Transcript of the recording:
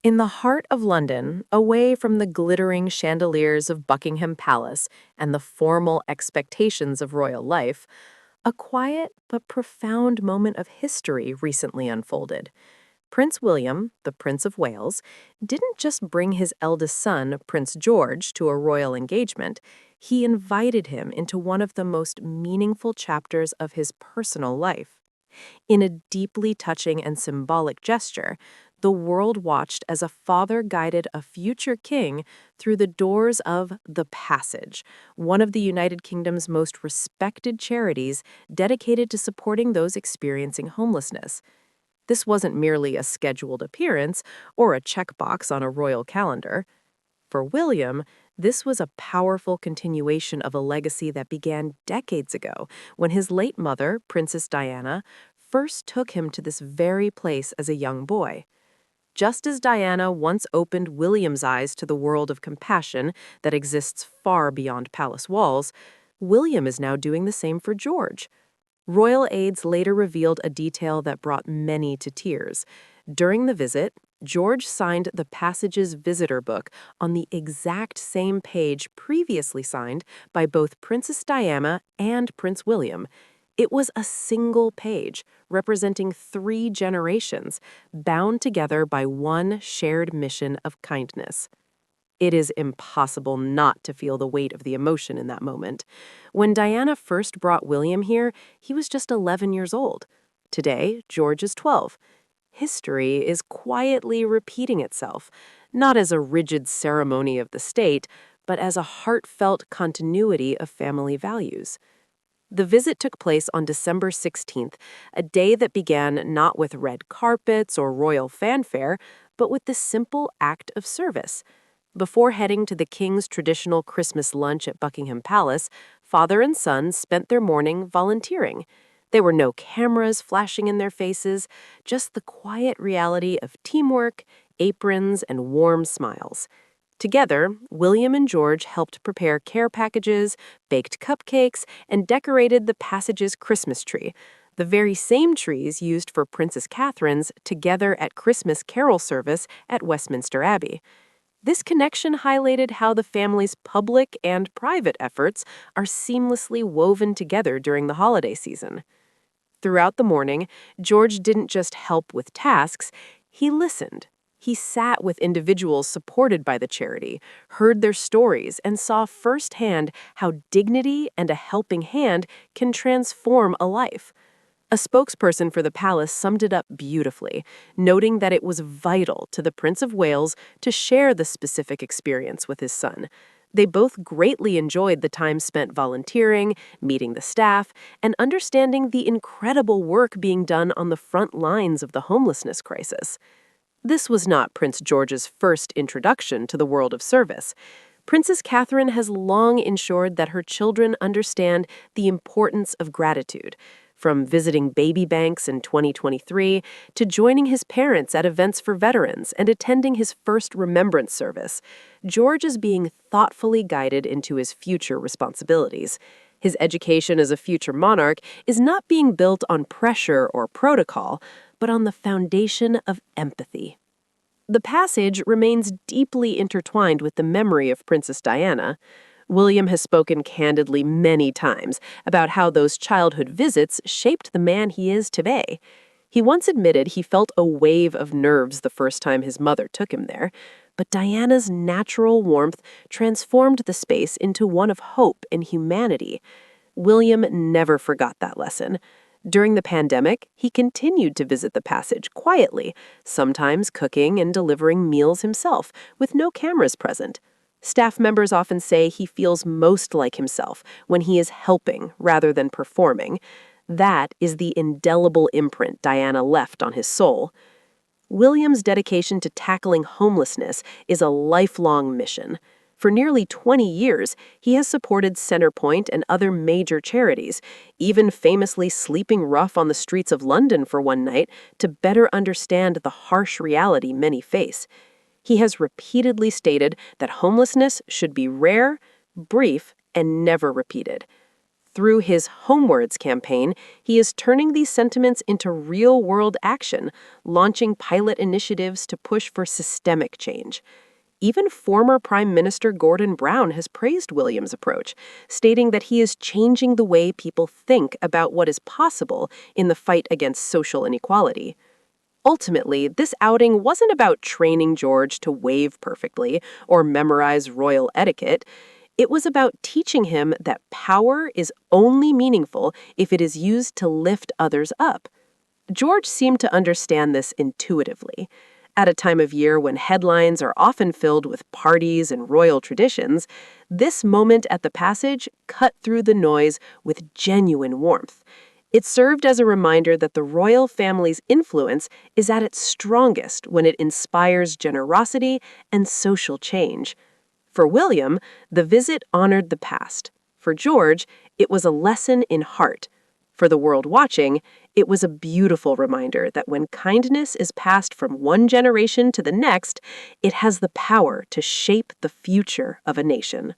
In the heart of London, away from the glittering chandeliers of Buckingham Palace and the formal expectations of royal life, a quiet but profound moment of history recently unfolded. Prince William, the Prince of Wales, didn't just bring his eldest son, Prince George, to a royal engagement. He invited him into one of the most meaningful chapters of his personal life. In a deeply touching and symbolic gesture, the world watched as a father guided a future king through the doors of The Passage, one of the United Kingdom's most respected charities dedicated to supporting those experiencing homelessness. This wasn't merely a scheduled appearance or a checkbox on a royal calendar. For William, this was a powerful continuation of a legacy that began decades ago when his late mother, Princess Diana, first took him to this very place as a young boy. Just as Diana once opened William's eyes to the world of compassion that exists far beyond palace walls, William is now doing the same for George. Royal aides later revealed a detail that brought many to tears. During the visit, George signed the Passage's visitor book on the exact same page previously signed by both Princess Diana and Prince William. It was a single page, representing 3 generations, bound together by one shared mission of kindness. It is impossible not to feel the weight of the emotion in that moment. When Diana first brought William here, he was just 11 years old. Today, George is 12. History is quietly repeating itself, not as a rigid ceremony of the state, but as a heartfelt continuity of family values. The visit took place on December 16th, a day that began not with red carpets or royal fanfare, but with the simple act of service. Before heading to the king's traditional Christmas lunch at Buckingham Palace, father and son spent their morning volunteering. There were no cameras flashing in their faces, just the quiet reality of teamwork, aprons, and warm smiles. Together, William and George helped prepare care packages, baked cupcakes, and decorated the Passage's Christmas tree, the very same trees used for Princess Catherine's together at Christmas carol service at Westminster Abbey. This connection highlighted how the family's public and private efforts are seamlessly woven together during the holiday season. Throughout the morning, George didn't just help with tasks, he listened. He sat with individuals supported by the charity, heard their stories, and saw firsthand how dignity and a helping hand can transform a life. A spokesperson for the palace summed it up beautifully, noting that it was vital to the Prince of Wales to share the specific experience with his son. They both greatly enjoyed the time spent volunteering, meeting the staff, and understanding the incredible work being done on the front lines of the homelessness crisis. This was not Prince George's first introduction to the world of service. Princess Catherine has long ensured that her children understand the importance of gratitude, from visiting baby banks in 2023 to joining his parents at events for veterans and attending his first remembrance service. George is being thoughtfully guided into his future responsibilities. His education as a future monarch is not being built on pressure or protocol, but on the foundation of empathy. The Passage remains deeply intertwined with the memory of Princess Diana. William has spoken candidly many times about how those childhood visits shaped the man he is today. He once admitted he felt a wave of nerves the first time his mother took him there, but Diana's natural warmth transformed the space into one of hope and humanity. William never forgot that lesson. During the pandemic, he continued to visit the Passage quietly, sometimes cooking and delivering meals himself, with no cameras present. Staff members often say he feels most like himself when he is helping rather than performing. That is the indelible imprint Diana left on his soul. William's dedication to tackling homelessness is a lifelong mission. For nearly 20 years, he has supported Centrepoint and other major charities, even famously sleeping rough on the streets of London for one night to better understand the harsh reality many face. He has repeatedly stated that homelessness should be rare, brief, and never repeated. Through his Homewards campaign, he is turning these sentiments into real-world action, launching pilot initiatives to push for systemic change. Even former Prime Minister Gordon Brown has praised William's approach, stating that he is changing the way people think about what is possible in the fight against social inequality. Ultimately, this outing wasn't about training George to wave perfectly or memorize royal etiquette. It was about teaching him that power is only meaningful if it is used to lift others up. George seemed to understand this intuitively. At a time of year when headlines are often filled with parties and royal traditions, this moment at the passage cut through the noise with genuine warmth. It served as a reminder that the royal family's influence is at its strongest when it inspires generosity and social change. For William, the visit honored the past. For George, it was a lesson in heart. For the world watching, it was a beautiful reminder that when kindness is passed from one generation to the next, it has the power to shape the future of a nation.